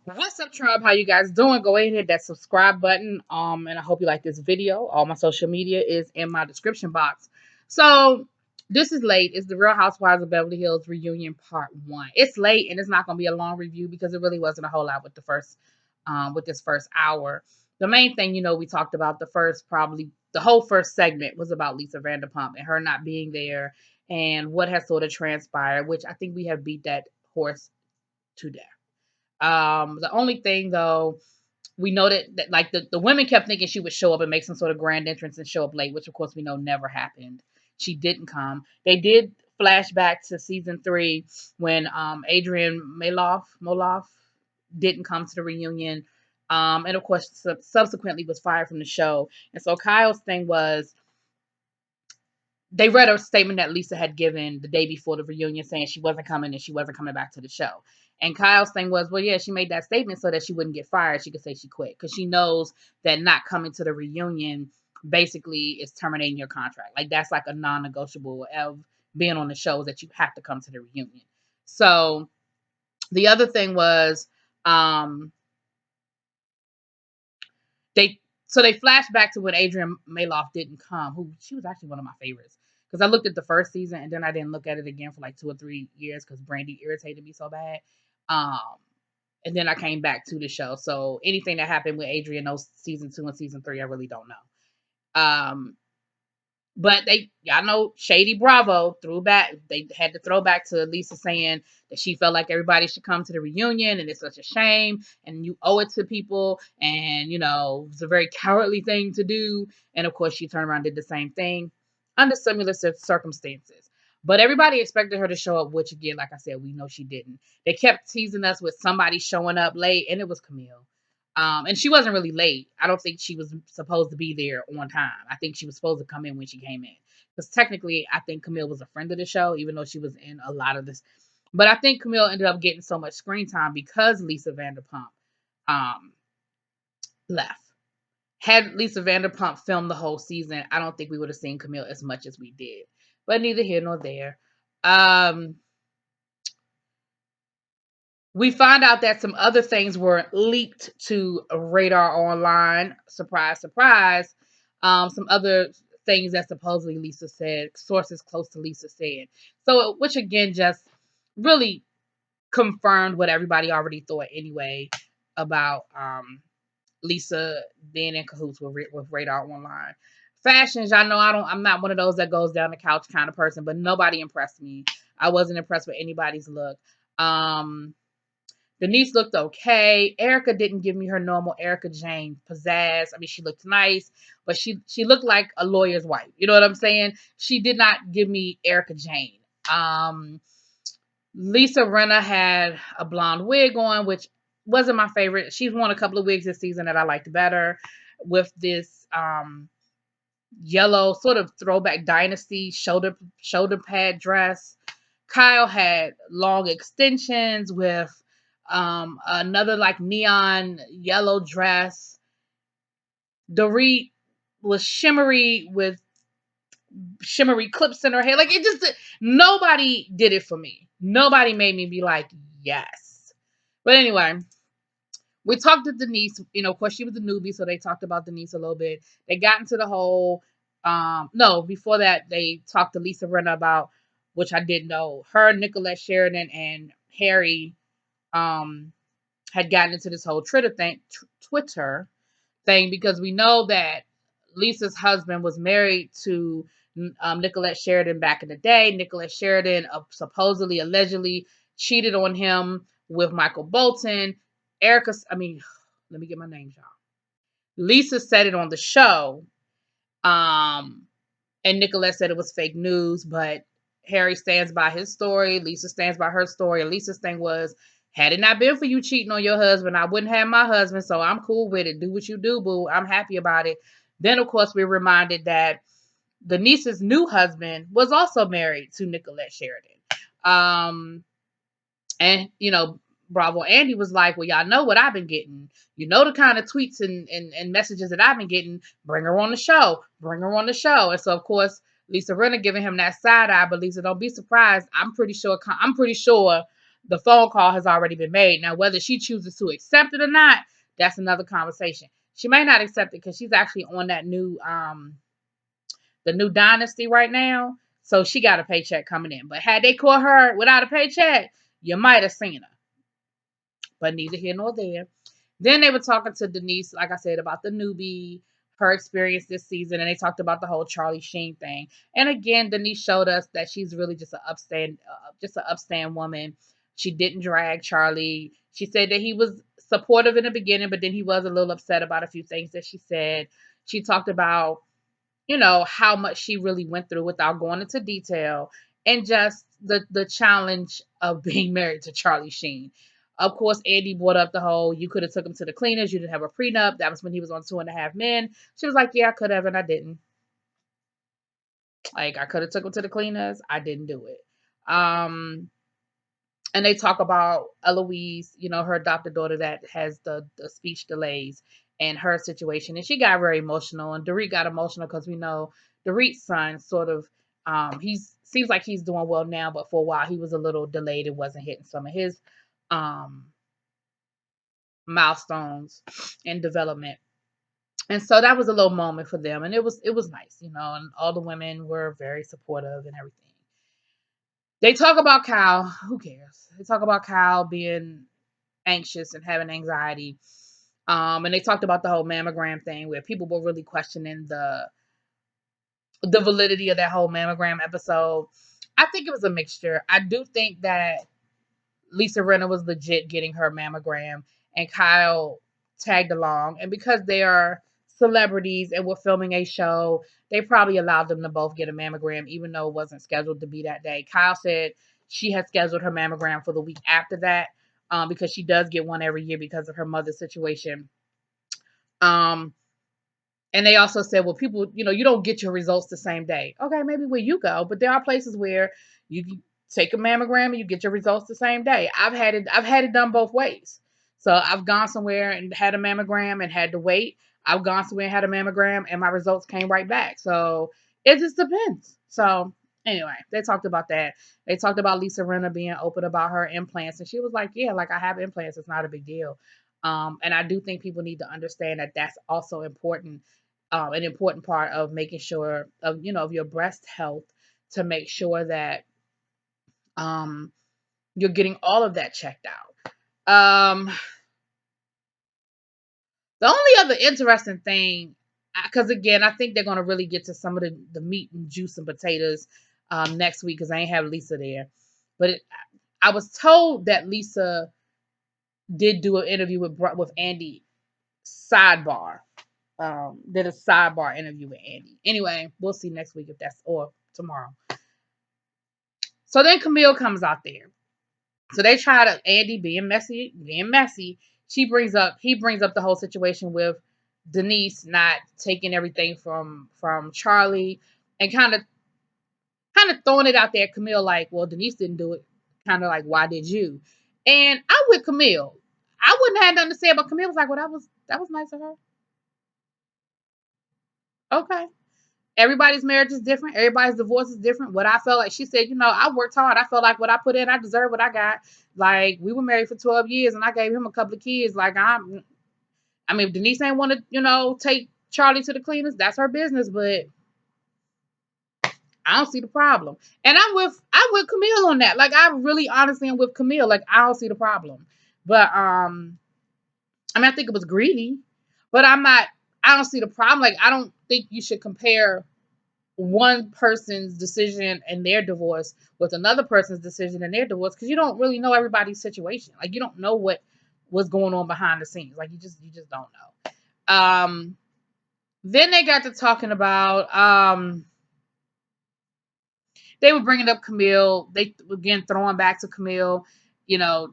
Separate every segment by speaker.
Speaker 1: What's up, tribe? How you guys doing? Go ahead and hit that subscribe button. And I hope you like this video. All my social media is in my description box. So this is late. It's the Real Housewives of Beverly Hills reunion part 1. It's late and it's not gonna be a long review because it really wasn't a whole lot with the first with this first hour. The main thing, we talked about probably the whole first segment was about Lisa Vanderpump and her not being there and what has sort of transpired, which I think we have beat that horse to death. The only thing though, we noted that like the women kept thinking she would show up and make some sort of grand entrance and show up late, which of course we know never happened. She didn't come. They did flash back to season 3 when Adrian Moloff didn't come to the reunion. And of course subsequently was fired from the show. And so Kyle's thing was they read a statement that Lisa had given the day before the reunion saying she wasn't coming and she wasn't coming back to the show. And Kyle's thing was, well, yeah, she made that statement so that she wouldn't get fired. She could say she quit because she knows that not coming to the reunion basically is terminating your contract. Like that's like a non-negotiable of being on the show that you have to come to the reunion. So the other thing was, um, they they flashed back to when Adrian Maloff didn't come, who she was actually one of my favorites. Because I looked at the first season and then I didn't look at it again for like 2 or 3 years because Brandy irritated me so bad. Um, and then I came back to the show. So anything that happened with Adrian those season 2 and season 3, I really don't know. But y'all know Shady Bravo threw back. They had to throw back to Lisa saying that she felt like everybody should come to the reunion and it's such a shame and you owe it to people. And, it's a very cowardly thing to do. And of course, she turned around and did the same thing under similar circumstances. But everybody expected her to show up, which again, like I said, we know she didn't. They kept teasing us with somebody showing up late, and it was Camille. And she wasn't really late. I don't think she was supposed to be there on time. I think she was supposed to come in when she came in. Because technically, I think Camille was a friend of the show, even though she was in a lot of this. But I think Camille ended up getting so much screen time because Lisa Vanderpump um, left. Had Lisa Vanderpump filmed the whole season, I don't think we would have seen Camille as much as we did. But neither here nor there. We find out that some other things were leaked to Radar Online. Surprise, surprise. Some other things that supposedly Lisa said, sources close to Lisa said. So, which again just really confirmed what everybody already thought anyway about Lisa being in cahoots with Radar Online. Fashions, y'all know I'm not one of those that goes down the couch kind of person, but nobody impressed me. I wasn't impressed with anybody's look. Denise looked okay. Erica didn't give me her normal Erica Jane pizzazz. I mean, she looked nice, but she looked like a lawyer's wife. You know what I'm saying? She did not give me Erica Jane. Lisa Rinna had a blonde wig on, which wasn't my favorite. She's worn a couple of wigs this season that I liked better with this yellow sort of throwback dynasty shoulder pad dress. Kyle had long extensions with another like neon yellow dress. Dorit was shimmery with shimmery clips in her hair. Like it just nobody did it for me. Nobody made me be like, yes. But anyway, we talked to Denise. Of course, she was a newbie, so they talked about Denise a little bit. They got into the whole. No, before that, they talked to Lisa Rinna about, which I didn't know. Her, Nicolette Sheridan, and Harry had gotten into this whole Twitter thing because we know that Lisa's husband was married to Nicolette Sheridan back in the day. Nicolette Sheridan supposedly, allegedly cheated on him with Michael Bolton. Let me get my names, y'all. Lisa said it on the show, and Nicolette said it was fake news, but Harry stands by his story. Lisa stands by her story. And Lisa's thing was, had it not been for you cheating on your husband, I wouldn't have my husband, so I'm cool with it. Do what you do, boo. I'm happy about it. Then, of course, we're reminded that Denise's new husband was also married to Nicolette Sheridan. And, Bravo Andy was like, well, y'all know what I've been getting. You know the kind of tweets and messages that I've been getting. Bring her on the show. Bring her on the show. And so, of course, Lisa Rinna giving him that side eye. But Lisa, don't be surprised. I'm pretty sure the phone call has already been made. Now, whether she chooses to accept it or not, that's another conversation. She may not accept it because she's actually on that new the new dynasty right now. So she got a paycheck coming in. But had they caught her without a paycheck, you might have seen her. But neither here nor there. Then they were talking to Denise, like I said, about the newbie, her experience this season, and they talked about the whole Charlie Sheen thing. And again, Denise showed us that she's really just an upstand woman. She didn't drag Charlie. She said that he was supportive in the beginning, but then he was a little upset about a few things that she said. She talked about, how much she really went through without going into detail, and just the challenge of being married to Charlie Sheen. Of course, Andy brought up the whole, you could have took him to the cleaners, you didn't have a prenup. That was when he was on 2.5 Men. She was like, yeah, I could have, and I didn't. Like, I could have took him to the cleaners. I didn't do it. And they talk about Eloise, her adopted daughter that has the speech delays, and her situation. And she got very emotional, and Dorit got emotional because we know Dorit's son sort of, he's seems like he's doing well now, but for a while he was a little delayed. It wasn't hitting some of his um, milestones in development. And so that was a little moment for them, and it was nice, and all the women were very supportive and everything. They talk about Kyle. Who cares? They talk about Kyle being anxious and having anxiety. And they talked about the whole mammogram thing where people were really questioning the validity of that whole mammogram episode. I think it was a mixture. I do think that Lisa Rinna was legit getting her mammogram, and Kyle tagged along. And because they are celebrities and we're filming a show, they probably allowed them to both get a mammogram, even though it wasn't scheduled to be that day. Kyle said she had scheduled her mammogram for the week after that, because she does get one every year because of her mother's situation. Um, and they also said, well, people, you don't get your results the same day. Okay, maybe where you go, but there are places where you can take a mammogram and you get your results the same day. I've had it done both ways. So I've gone somewhere and had a mammogram and had to wait. I've gone somewhere and had a mammogram and my results came right back. So it just depends. So anyway, they talked about that. They talked about Lisa Rinna being open about her implants, and she was like, yeah, like I have implants. It's not a big deal. And I do think people need to understand that that's also important, an important part of making sure of your breast health, to make sure that um, you're getting all of that checked out. The only other interesting thing, because again, I think they're going to really get to some of the meat and juice and potatoes next week, because I ain't have Lisa there. But I was told that Lisa did do an interview with Andy, sidebar. Did a sidebar interview with Andy. Anyway, we'll see next week if that's, or tomorrow. So then Camille comes out there. So they try to, Andy being messy. He brings up the whole situation with Denise not taking everything from Charlie, and kind of throwing it out there at Camille like, well, Denise didn't do it. Kind of like, why did you? And I'm with Camille. I wouldn't have nothing to say about Camille. Was like, well, that was nice of her. Okay. Everybody's marriage is different. Everybody's divorce is different. What I felt like, she said, I worked hard. I felt like what I put in, I deserve what I got. Like, we were married for 12 years and I gave him a couple of kids. Like, if Denise ain't want to, take Charlie to the cleaners, that's her business. But I don't see the problem. And I'm with Camille on that. Like, I really honestly am with Camille. Like, I don't see the problem. But I think it was greedy. But I don't see the problem. Like, I don't think you should compare one person's decision and their divorce with another person's decision and their divorce, because you don't really know everybody's situation. Like, you don't know what was going on behind the scenes. Like, you just don't know. Then they got to talking about they were bringing up Camille. They again throwing back to Camille,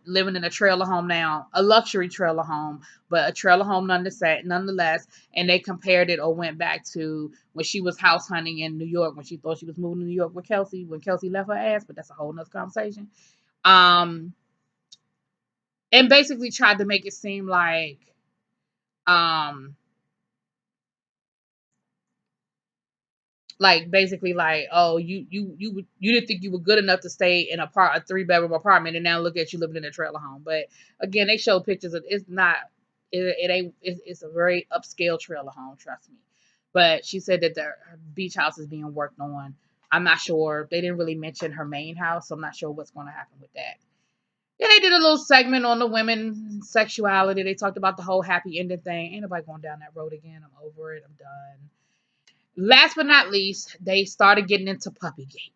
Speaker 1: living in a trailer home now, a luxury trailer home, but a trailer home nonetheless. And they compared it, or went back to when she was house hunting in New York, when she thought she was moving to New York with Kelsey, when Kelsey left her ass, but that's a whole nother conversation. Um, and basically tried to make it seem like um Like basically like, oh, you didn't think you were good enough to stay in a 3-bedroom apartment, and now look at you living in a trailer home. But again, they show pictures of it's not it ain't it's a very upscale trailer home, trust me. But she said that the beach house is being worked on. I'm not sure. They didn't really mention her main house, so I'm not sure what's going to happen with that. Yeah, they did a little segment on the women's sexuality. They talked about the whole happy ending thing. Ain't nobody going down that road again. I'm over it. I'm done. Last but not least, they started getting into Puppygate.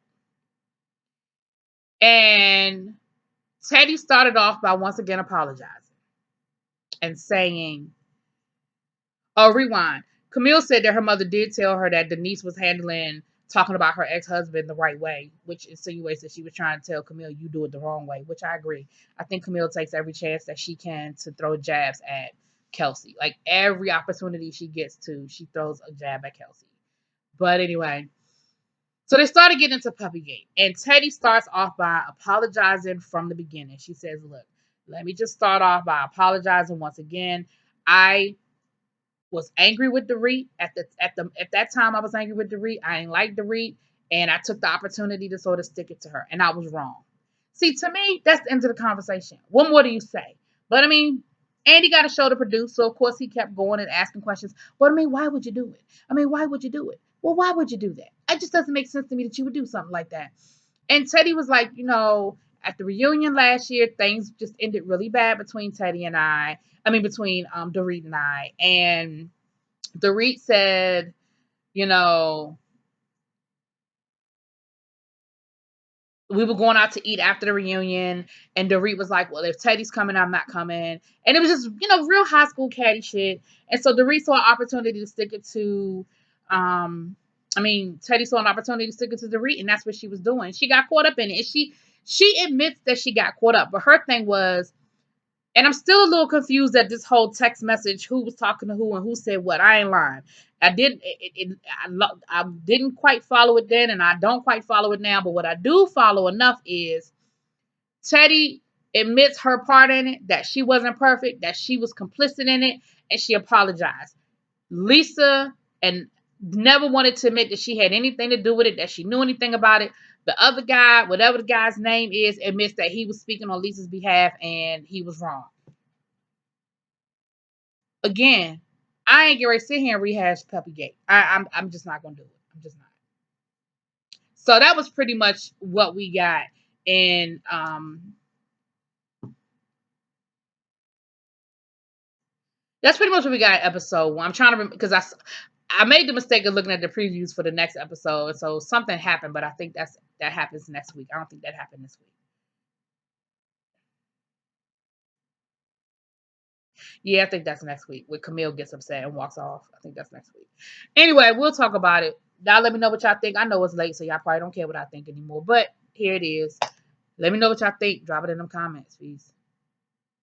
Speaker 1: And Teddy started off by once again apologizing and saying, oh, rewind. Camille said that her mother did tell her that Denise was handling talking about her ex-husband the right way, which insinuates that she was trying to tell Camille you do it the wrong way, which I agree. I think Camille takes every chance that she can to throw jabs at Kelsey. Like every opportunity she gets to, she throws a jab at Kelsey. But anyway, so they started getting into Puppygate, and Teddy starts off by apologizing from the beginning. She says, look, let me just start off by apologizing once again. I was angry with Dorit at that time. I was angry with Dorit. I didn't like Dorit, and I took the opportunity to sort of stick it to her, and I was wrong. See, to me, that's the end of the conversation. What more do you say? But I mean, Andy got a show to produce, so of course he kept going and asking questions. But I mean, why would you do it? I mean, why would you do it? Well, why would you do that? It just doesn't make sense to me that you would do something like that. And Teddy was like, at the reunion last year, things just ended really bad between Teddy and I. I mean, between Dorit and I. And Dorit said, you know, we were going out to eat after the reunion, and Dorit was like, well, if Teddy's coming, I'm not coming. And it was just, real high school catty shit. And so Dorit saw an opportunity to stick it to, Teddy saw an opportunity to stick it to Dorit, and that's what she was doing. She got caught up in it. And she admits that she got caught up, but her thing was, and I'm still a little confused at this whole text message, who was talking to who and who said what. I ain't lying. I didn't quite follow it then, and I don't quite follow it now. But what I do follow enough is Teddy admits her part in it, that she wasn't perfect, that she was complicit in it, and she apologized. Lisa and never wanted to admit that she had anything to do with it, that she knew anything about it. The other guy, whatever the guy's name is, admits that he was speaking on Lisa's behalf and he was wrong. Again, I ain't getting ready to sit here and rehash Puppygate. I'm just not gonna do it. I'm just not. So that was pretty much what we got in that's pretty much what we got in episode 1. I'm trying to remember because I made the mistake of looking at the previews for the next episode, so something happened, but I think that happens next week. I don't think that happened this week. Yeah, I think that's next week. When Camille gets upset and walks off. I think that's next week. Anyway, we'll talk about it. Y'all let me know what y'all think. I know it's late, so y'all probably don't care what I think anymore. But here it is. Let me know what y'all think. Drop it in them comments, please.